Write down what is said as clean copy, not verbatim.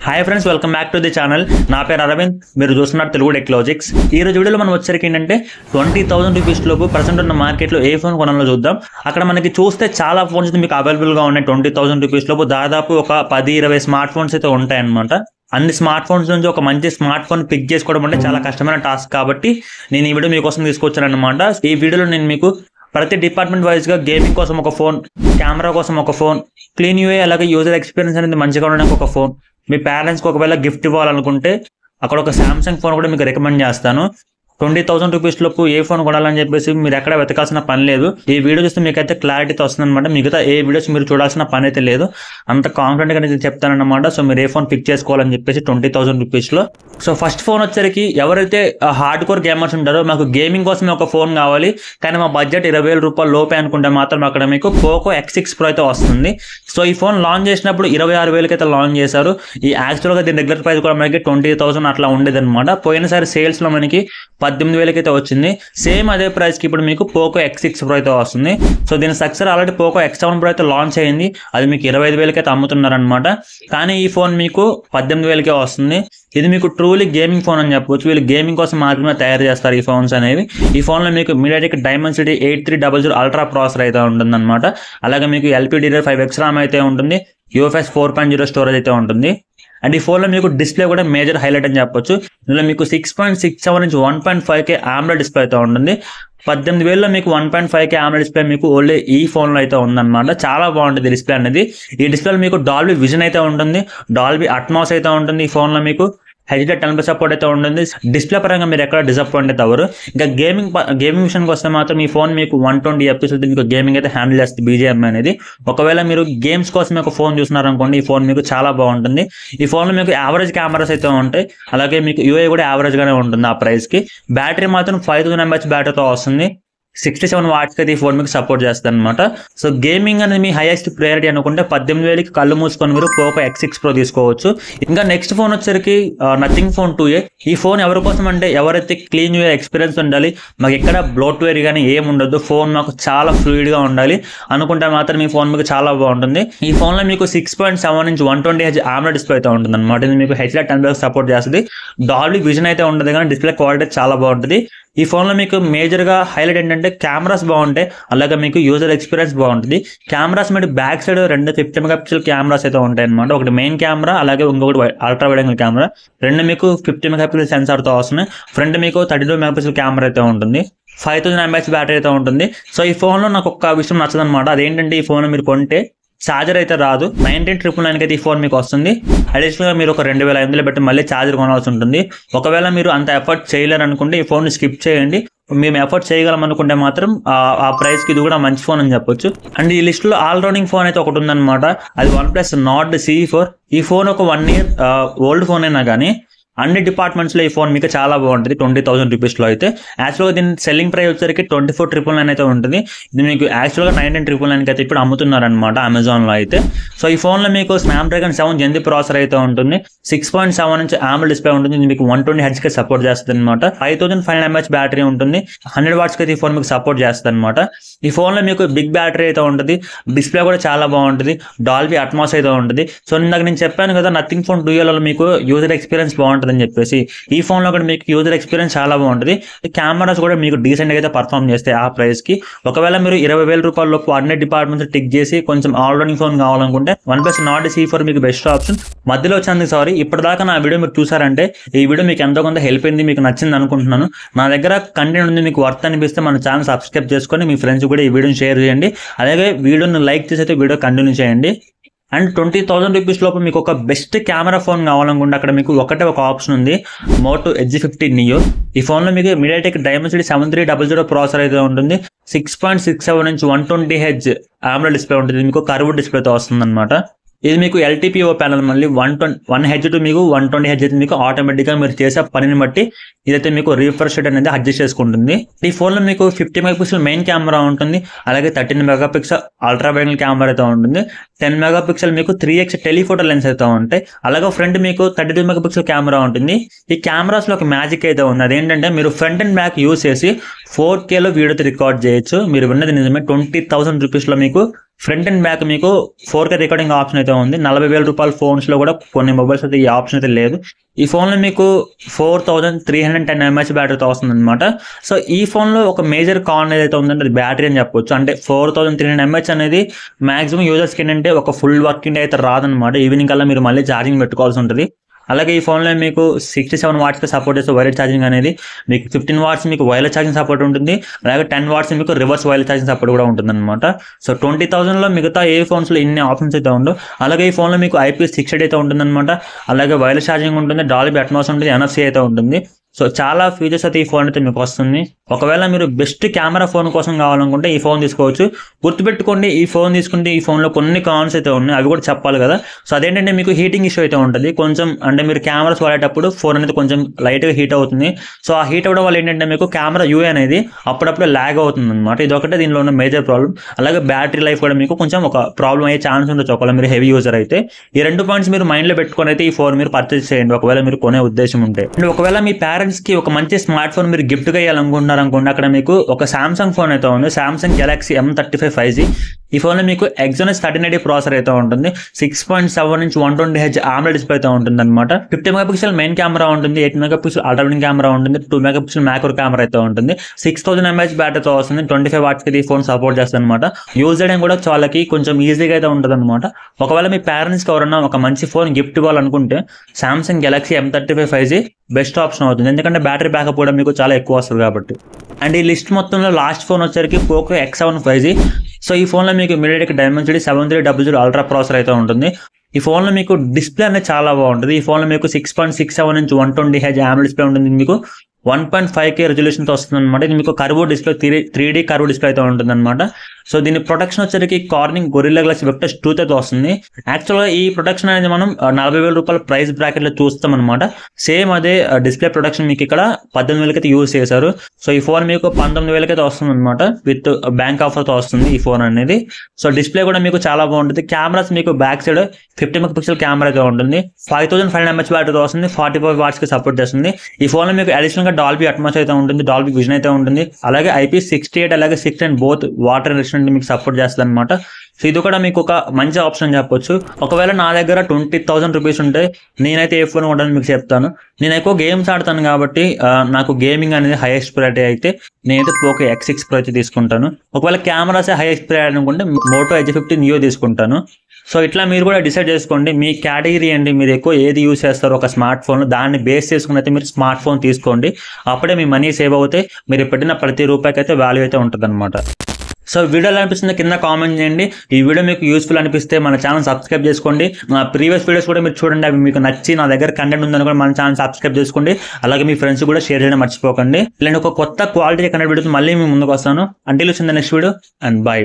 Hi friends, welcome back to the channel. నా పేరు అరవింద్, మీరు చూస్తున్నారు తెలుగు టెక్నాలజిక్స్. ఈ రోజు వీడియోలో మనం వచ్చరికి ఏంటంటే 20,000 రూపీస్ లోపు ప్రజెంట్ ఉన్న మార్కెట్లో ఏ ఫోన్ కొనాలో చూద్దాం. అక్కడ మనకి చూస్తే చాలా ఫోన్స్ అయితే మీకు అవైలబుల్గా ఉన్నాయి. 20,000 రూపీస్ లోపు దాదాపు ఒక 10-20 స్మార్ట్ ఫోన్స్ అయితే ఉంటాయన్నమాట. అన్ని స్మార్ట్ ఫోన్స్ నుంచి ఒక మంచి స్మార్ట్ ఫోన్ పిక్ చేసుకోవడం అంటే చాలా కష్టమైన టాస్క్, కాబట్టి నేను ఈ వీడియో మీకోసం తీసుకొచ్చాను అనమాట. ఈ వీడియోలో నేను మీకు ప్రతి డిపార్ట్మెంట్ వైజ్గా గేమింగ్ కోసం ఒక ఫోన్, కెమెరా కోసం ఒక ఫోన్, క్లీన్ యూఐ అలాగే యూజర్ ఎక్స్పీరియన్స్ అనేది మంచిగా ఉండడానికి ఒక ఫోన్, మీ పేరెంట్స్కి ఒకవేళ గిఫ్ట్ ఇవ్వాలనుకుంటే అక్కడ ఒక శాంసంగ్ ఫోన్ కూడా మీకు రికమెండ్ చేస్తాను. 20,000 రూపీస్ లోపు ఏ ఫోన్ కొనాలని చెప్పేసి మీరు ఎక్కడ వెతకాల్సిన పని లేదు. ఈ వీడియో చూస్తే మీకైతే క్లారిటీతో వస్తుంది అనమాట. మిగతా ఏ వీడియోస్ మీరు చూడాల్సిన పని అయితే లేదు. అంత కాన్ఫిడెంట్గా నేను చెప్తానన్నమాట. సో మీరు ఏ ఫోన్ పిక్ చేసుకోవాలని చెప్పేసి 20,000 రూపీస్లో. సో ఫస్ట్ ఫోన్ వచ్చరికి ఎవరైతే హార్డ్ కోర్ గేమర్స్ ఉంటారో, మాకు గేమింగ్ కోసమే ఒక ఫోన్ కావాలి కానీ మా బడ్జెట్ 20,000 రూపాయలు లోపే అనుకుంటే మాత్రం అక్కడ మీకు పోకో X6 Pro అయితే వస్తుంది. సో ఈ ఫోన్ లాంచ్ చేసినప్పుడు 26,000 అయితే లాంచ్ చేశారు. ఈ యాక్చువల్గా దీని రెగ్యులర్ ప్రైస్ కూడా మనకి 20,000 అట్లా ఉండేది అనమాట. పోయినసారి సేల్స్లో మనకి 18,000 అయితే వచ్చింది. సేమ్ అదే ప్రైస్కి ఇప్పుడు మీకు పోకో X6 Pro అయితే వస్తుంది. సో దీని success already Poco X7 Pro అయితే లాంచ్ అయింది. అది మీకు 25,000 అయితే అమ్ముతున్నారనమాట. కానీ ఈ ఫోన్ మీకు 18,000 వస్తుంది. ఇది మీకు ట్రూలీ గేమింగ్ ఫోన్ అని చెప్పవచ్చు. వీళ్ళు గేమింగ్ కోసం మాత్రమే తయారు చేస్తారు ఈ ఫోన్స్ అనేవి. ఈ ఫోన్లో మీకు MediaTek Dimensity 8300 అల్ట్రా ప్రాసెసర్ అయితే ఉంటుంది అనమాట. అలాగే మీకు LPDDR5X RAM అయితే ఉంటుంది. UFS 4.0 స్టోరేజ్ అయితే ఉంటుంది. అండ్ ఈ ఫోన్లో మీకు డిస్ప్లే కూడా మేజర్ హైలైట్ అని చెప్పొచ్చు. ఇందులో మీకు 6.67 ఇంచ్ 1.5K AMOLED డిస్ప్లే అయితే ఉంటుంది. 18,000లో మీకు 1.5K AMOLED డిస్ప్లే మీకు ఓన్లీ ఈ ఫోన్లో అయితే ఉందన్నమాట. చాలా బాగుంటుంది డిస్ప్లే అనేది. ఈ డిస్ప్లేలో మీకు డాల్బీ విజన్ అయితే ఉంటుంది, డాల్బీ అట్మాస్ అయితే ఉంటుంది. ఈ ఫోన్లో మీకు HD10+ సపోర్ట్ అయితే ఉంటుంది. డిస్ప్లే పరంగా మీరు ఎక్కడ డిసప్పాయింట్ అయితే అవ్వరు. ఇంకా గేమింగ్ విషయానికి వస్తే మాత్రం ఈ ఫోన్ మీకు 120 FPS మీకు గేమింగ్ అయితే హ్యాండిల్ చేస్తుంది BGM అనేది. ఒకవేళ మీరు గేమ్స్ కోసం ఒక ఫోన్ చూస్తున్నారనుకోండి, ఈ ఫోన్ మీకు చాలా బాగుంటుంది. ఈ ఫోన్లో మీకు యావరేజ్ కెమెరాస్ అయితే ఉంటాయి. అలాగే మీకు UI కూడా యావరేజ్గానే ఉంటుంది ఆ ప్రైస్కి. బ్యాటరీ మాత్రం 5000 mAh బ్యాటరీతో వస్తుంది. 67 వాట్స్కి అయితే ఈ ఫోన్ మీకు సపోర్ట్ చేస్తుంది అనమాట. సో గేమింగ్ అనేది మీ హైయెస్ట్ ప్రయారిటీ అనుకుంటే 18,000కి కళ్ళు మూసుకొని మీరు పోకో X6 Pro తీసుకోవచ్చు. ఇంకా నెక్స్ట్ ఫోన్ వచ్చరికి నథింగ్ ఫోన్ 2A. ఈ ఫోన్ ఎవరి కోసం అంటే ఎవరైతే క్లీన్ యూఐ ఎక్స్పీరియన్స్ ఉండాలి, మాకు ఎక్కడ బ్లోట్వేర్ కానీ ఏమి ఉండదు, ఫోన్ మాకు చాలా ఫ్లూయిడ్గా ఉండాలి అనుకుంటే మాత్రం ఈ ఫోన్ మీకు చాలా బాగుంటుంది. ఈ ఫోన్లో మీకు 6.7 ఇంచ్ 120Hz AMOLED డిస్ప్లే అయితే ఉంటుంది అనమాట. ఇది మీకు HD10+ సపోర్ట్ చేస్తుంది. డాల్బీ విజన్ అయితే ఉండదు కానీ డిస్ప్లే క్వాలిటీ చాలా బాగుంటుంది. ఈ ఫోన్లో మీకు మేజర్గా హైలైట్ ఏంటంటే కెమెరాస్ బాగుంటాయి, అలాగే మీకు యూజర్ ఎక్స్పీరియన్స్ బాగుంటుంది. కెమెరాస్ మీరు బ్యాక్ సైడ్ 2 50 MP కెమెరాస్ అయితే ఉంటాయి అనమాట. ఒకటి మెయిన్ కెమెరా, అలాగే ఇంకొకటి అల్ట్రా వైడ్ యాంగిల్ కెమెరా. రెండు మీకు 50 MP సెన్సార్తో వస్తున్నాయి. ఫ్రంట్ మీకు 32 MP కెమెరా అయితే ఉంటుంది. 5000 mAh బ్యాటరీ అయితే ఉంటుంది. సో ఈ ఫోన్లో నాకు ఒక్క విషయం నచ్చదనమాట. అదేంటంటే ఈ ఫోన్ మీరు కొంటే ఛార్జర్ అయితే రాదు. 19,999 అయితే ఈ ఫోన్ మీకు వస్తుంది. అడిషనల్గా మీరు ఒక 2,500 పెట్టి మళ్ళీ ఛార్జర్ కొనాల్సి ఉంటుంది. ఒకవేళ మీరు అంత ఎఫర్ట్ చేయలేరు అనుకుంటే ఈ ఫోన్ స్కిప్ చేయండి. మేము ఎఫర్ట్ చేయగలం అనుకుంటే మాత్రం ఆ ప్రైస్కి ఇది కూడా మంచి ఫోన్ అని చెప్పొచ్చు. అండ్ ఈ లిస్టులో ఆల్ రౌండింగ్ ఫోన్ అయితే ఒకటి ఉందన్నమాట. అది OnePlus Nord CE4. ఈ ఫోన్ ఒక 1 year ఓల్డ్ ఫోన్ అయినా కానీ అన్ని డిపార్ట్మెంట్స్లో ఈ ఫోన్ మీకు చాలా బాగుంటుంది. 20,000 రూపీస్లో అయితే యాక్చువల్గా దీని సెల్లింగ్ ప్రైస్ వచ్చరికి 24,999 అయితే ఉంటుంది. ఇది మీకు యాక్చువల్గా 19,999 అయితే ఇప్పుడు అమ్ముతున్నారనమాట అమెజాన్లో అయితే. సో ఈ ఫోన్లో మీకు Snapdragon 7 Gen ప్రాసెసర్ అయితే ఉంటుంది. 6.7 ఇంచ్ AMOLED డిస్ప్లే ఉంటుంది. ఇది మీకు 120Hzకి సపోర్ట్ చేస్తుంది అనమాట. 5500 mAh బ్యాటరీ ఉంటుంది. 100 వాట్స్కి అయితే ఈ ఫోన్ మీకు సపోర్ట్ చేస్తుంది అనమాట. ఈ ఫోన్లో మీకు బిగ్ బ్యాటరీ అయితే ఉంటుంది. డిస్ప్లే కూడా చాలా బాగుంటుంది. డాల్బీ అట్మాస్ అయితే ఉంటుంది. సో ఇందాక నేను చెప్పాను కదా, నథింగ్ ఫోన్ 2Aలో మీకు యూజర్ ఎక్స్పీరియన్స్ బాగుంటుంది అని చెప్పేసి, ఈ ఫోన్లో కూడా మీకు యూజర్ ఎక్స్పీరియన్స్ చాలా బాగుంటుంది. కెమెరాస్ కూడా మీకు డీసెంట్గా అయితే పర్ఫామ్ చేస్తాయి ఆ ప్రైస్కి. ఒకవేళ మీరు 20,000 రూపాయల లోపు అన్ని డిపార్ట్మెంట్స్ టిక్ చేసి కొంచెం ఆల్రౌండింగ్ ఫోన్ కావాలనుకుంటే OnePlus Nord CE4 మీకు బెస్ట్ ఆప్షన్. మధ్యలో వచ్చింది సారీ, ఇప్పటిదాకా నా వీడియో మీరు చూసారంటే ఈ వీడియో మీకు ఎంతో కొంత హెల్ప్ అయింది, మీకు నచ్చింది అనుకుంటున్నాను. నా దగ్గర కంటెంట్ ఉంది, మీకు వర్త్ అనిపిస్తే మన ఛానల్ సబ్స్క్రైబ్ చేసుకొని మీ ఫ్రెండ్స్ కూడా ఈ వీడియోని షేర్ చేయండి. అలాగే వీడియోని లైక్ చేసి అయితే వీడియో కంటిన్యూ చేయండి. అండ్ 20,000 రూపీస్ లోపు మీకు ఒక బెస్ట్ కెమెరా ఫోన్ కావాలనుకుంటే అక్కడ మీకు ఒకటే ఒక ఆప్షన్ ఉంది, Moto G50 Neo. ఈ ఫోన్లో మీకు MediaTek Dimensity 7300 ప్రాసెసర్ అయితే ఉంటుంది. 6.67 ఇంచ్ 120Hz AMOLED డిస్ప్లే ఉంటుంది. మీకు కర్వ్డ్ డిస్ప్లేతో వస్తుంది అనమాట. ఇది మీకు LTPO ప్యానల్ మళ్ళీ 1Hz టు మీకు 120Hz అయితే మీకు ఆటోమేటిక్గా మీరు చేసే పనిని బట్టి ఇదైతే మీకు రిఫ్రెష్ రేట్ అనేది అడ్జస్ట్ చేసుకుంటుంది. ఈ ఫోన్లో మీకు 50 MP మెయిన్ కెమెరా ఉంటుంది. అలాగే 13 MP ultra wide angle camera అయితే ఉంటుంది. 10 MP మీకు 3x టెలిఫోటో లెన్స్ అయితే ఉంటాయి. అలాగే ఫ్రంట్ మీకు 32 MP కెమెరా ఉంటుంది. ఈ కెమెరాస్లో ఒక మ్యాజిక్ అయితే ఉంది. అదేంటంటే మీరు ఫ్రంట్ అండ్ బ్యాక్ యూస్ చేసి 4Kలో వీడియోతో రికార్డ్ చేయొచ్చు. మీరు విన్నది నిజమే. 20,000 రూపీస్లో మీకు ఫ్రంట్ అండ్ బ్యాక్ మీకు 4K రికార్డింగ్ ఆప్షన్ అయితే ఉంది. 40,000 రూపాయల ఫోన్స్లో కూడా కొన్ని మొబైల్స్ అయితే ఈ ఆప్షన్ అయితే లేదు. ఈ ఫోన్లో మీకు 4310 mAh బ్యాటరీతో వస్తుంది అనమాట. సో ఈ ఫోన్లో ఒక మేజర్ కాన్ ఏదైతే ఉందంటే అది బ్యాటరీ అని చెప్పొచ్చు. అంటే 4300 mAh అనేది మాక్సిమం యూజర్స్కి ఏంటంటే ఒక ఫుల్ వర్కింగ్ డే అయితే రాదనమాట. ఈవినింగ్ కల్లా మీరు మళ్ళీ ఛార్జింగ్ పెట్టుకోవాల్సి ఉంటుంది. అలాగే ఈ ఫోన్లో మీకు 67 వాట్స్కి సపోర్ట్ చేస్తే వైర్లెస్ ఛార్జింగ్ అనేది, మీకు 15 వాట్స్ మీకు వైర్లెస్ ఛార్జింగ్ సపోర్ట్ ఉంటుంది. అలాగే 10 వాట్స్ మీకు రివర్స్ వైర్లెస్ ఛార్జింగ్ సపోర్ట్ కూడా ఉంటుంది అనమాట. సో 20,000లో మిగతా ఏ ఫోన్స్లో ఇన్ని ఆప్షన్స్ అయితే ఉండవు. అలాగే ఈ ఫోన్లో మీకు IP68 అయితే ఉంటుందన్నమాట. అలాగే వైర్లెస్ ఛార్జింగ్ ఉంటుంది, డాల్బీ అట్మాస్ ఉంటుంది, NFC అయితే ఉంటుంది. సో చాలా ఫీచర్స్ అయితే ఈ ఫోన్ అయితే మీకు వస్తుంది. ఒకవేళ మీరు బెస్ట్ కెమెరా ఫోన్ కోసం కావాలనుకుంటే ఈ ఫోన్ తీసుకోవచ్చు. గుర్తుపెట్టుకోండి, ఈ ఫోన్ తీసుకుంటే ఈ ఫోన్లో కొన్ని కాన్స్ అయితే ఉన్నాయి, అవి కూడా చెప్పాలి కదా. సో అదేంటంటే మీకు హీటింగ్ ఇష్యూ అయితే ఉంటుంది కొంచెం. అంటే మీరు కెమెరాస్ వాడేటప్పుడు ఫోన్ అనేది కొంచెం లైట్గా హీట్ అవుతుంది. సో ఆ హీట్ అవ్వడం వల్ల ఏంటంటే మీకు కెమెరా UI అనేది అప్పుడప్పుడు ల్యాగ్ అవుతుంది అనమాట. ఇది ఒకటే దీనిలో ఉన్న మేజర్ ప్రాబ్లం. అలాగే బ్యాటరీ లైఫ్ కూడా మీకు కొంచెం ఒక ప్రాబ్లం అయ్యే ఛాన్స్ ఉండొచ్చు ఒకవేళ మీరు హెవీ యూజర్ అయితే. ఈ 2 పాయింట్స్ మీరు మైండ్లో పెట్టుకొని అయితే ఈ ఫోన్ మీరు పర్చేస్ చేయండి ఒకవేళ మీరు కొనే ఉద్దేశం ఉంటే. అండ్ ఒకవేళ మీ పేరెంట్స్కి ఒక మంచి స్మార్ట్ ఫోన్ మీరు గిఫ్ట్గా ఇవ్వాలనుకుంటున్నారు అనుకోండి, అక్కడ మీకు ఒక సామ్సంగ్ ఫోన్ అయితే ఉంది, సామ్సంగ్ గెలాక్సీ M35 5G. ఈ ఫోన్లో మీకు Exynos 1380 ప్రాసెసర్ అయితే ఉంటుంది. 6.7 ఇంచ్ 120Hz AMOLED డిస్ప్లే అయితే ఉంటుంది అనమాట. 50 మెగాపిక్సెల్ మెయిన్ కెమెరా ఉంటుంది, 8 మెగాపిక్సెల్ అల్ట్రా వైడ్ కెమెరా ఉంటుంది, 2 మెగాపిక్సెల్ మ్యాక్రో కెమెరా అయితే ఉంటుంది. 6000 mAh బ్యాటరీతో వస్తుంది. 25 వాట్స్కి ఈ ఫోన్ సపోర్ట్ చేస్తుంది అనమాట. యూజ్ చేయడం కూడా వాళ్ళకి కొంచెం ఈజీగా అయితే ఉంటుంది అనమాట. ఒకవేళ మీ పేరెంట్స్కి ఎవరైనా ఒక మంచి ఫోన్ గిఫ్ట్ ఇవ్వాలనుకుంటే Samsung Galaxy M35 5G best option అవుతుంది. ఎందుకంటే బ్యాటరీ బ్యాకప్ కూడా మీకు చాలా ఎక్కువ వస్తుంది కాబట్టి. అండ్ ఈ లిస్ట్ మొత్తంలో లాస్ట్ ఫోన్ వచ్చరికి పోకో X7 5G. సో ఈ ఫోన్లో మీకు MediaTek Dimensity 7300 అల్ట్రా ప్రాసెసర్ అయితే ఉంటుంది. ఈ ఫోన్లో మీకు డిస్ప్లే అనేది చాలా బాగుంటుంది. ఈ ఫోన్లో మీకు 6.67 ఇంచ్ 120Hz AMOLED డిస్ప్లే ఉంటుంది. మీకు 1.5K రెజల్యూషన్తో వస్తుంది అనమాట. ఇది మీకు curve display 3D curve display అయితే ఉంటుంది అనమాట. సో దీని ప్రొటెక్షన్ వచ్చరికి కార్నింగ్ గొరిల్లా గ్లాస్ వెక్టర్స్ 2 అయితే వస్తుంది. యాక్చువల్గా ఈ ప్రొటెక్షన్ అనేది మనం 40,000 రూపాయల ప్రైస్ బ్రాకెట్లో చూస్తాం అనమాట. సేమ్ అదే డిస్ప్లే ప్రొటెక్షన్ మీకు ఇక్కడ 18,000 అయితే యూజ్ చేశారు. సో ఈ ఫోన్ మీకు 19,000 అయితే వస్తుంది అనమాట. విత్ బ్యాంక్ ఆఫర్తో వస్తుంది ఈ ఫోన్ అనేది. సో డిస్ప్లే కూడా మీకు చాలా బాగుంటుంది. కెమెరాస్ మీకు బ్యాక్ సైడ్ 50 మెగాపిక్సెల్ కెమెరా అయితే ఉంటుంది. 5500 mAh బ్యాటరీతో వస్తుంది. 45 వాట్స్కి సపోర్ట్ చేస్తుంది. ఈ ఫోన్లో మీకు అడిషనల్గా డాల్బీ అట్మాస్ అయితే ఉంటుంది, డాల్బీ విజన్ అయితే ఉంటుంది. అలాగే IP68 అలాగే 610 బోత్ వాటర్ రెసిస్టెంట్ మీకు సపోర్ట్ చేస్తుంది అనమాట. సో ఇది కూడా మీకు ఒక మంచి ఆప్షన్ చెప్పొచ్చు. ఒకవేళ నా దగ్గర 20,000 రూపీస్ ఉంటే నేనైతే ఏ ఫోన్ కొంటానని మీకు చెప్తాను. నేను ఎక్కువ గేమ్స్ ఆడతాను కాబట్టి నాకు గేమింగ్ అనేది హైయెస్ట్ ప్రయారిటీ అయితే నేనైతే పోకో X6 Pro అయితే తీసుకుంటాను. ఒకవేళ కెమెరాస్ హైయెస్ట్ ప్రయారిటీ అనుకుంటే మోటో Edge50 Neo తీసుకుంటాను. సో ఇట్లా మీరు కూడా డిసైడ్ చేసుకోండి మీ కేటగిరీ అండి, మీరు ఎక్కువ ఏది యూజ్ చేస్తారో ఒక స్మార్ట్ ఫోన్ దాన్ని బేస్ చేసుకుని అయితే మీరు స్మార్ట్ ఫోన్ తీసుకోండి. అప్పుడే మీ మనీ సేవ్ అవుతాయి. మీరు పెట్టిన ప్రతి రూపాయికి అయితే వాల్యూ అయితే ఉంటుంది అనమాట. సో వీడియో ఎలా అనిపిస్తుందో కింద కామెంట్ చేయండి. ఈ వీడియో మీకు యూస్ఫుల్ అనిపిస్తే మన ఛానల్ సబ్స్క్రైబ్ చేసుకోండి. నా ప్రీవియస్ వీడియోస్ కూడా మీరు చూడండి, అవి మీకు నచ్చి నా దగ్గర కంటెంట్ ఉందని కూడా మన ఛానల్ సబ్స్క్రైబ్ చేసుకోండి. అలాగే మీ ఫ్రెండ్స్ కూడా షేర్ చేయడం మర్చిపోకండి. ఇలాంటి ఒక కొత్త క్వాలిటీ కంటెంట్ వీడియోతో మళ్ళీ మీ ముందుకు వస్తాను. Until next video and by.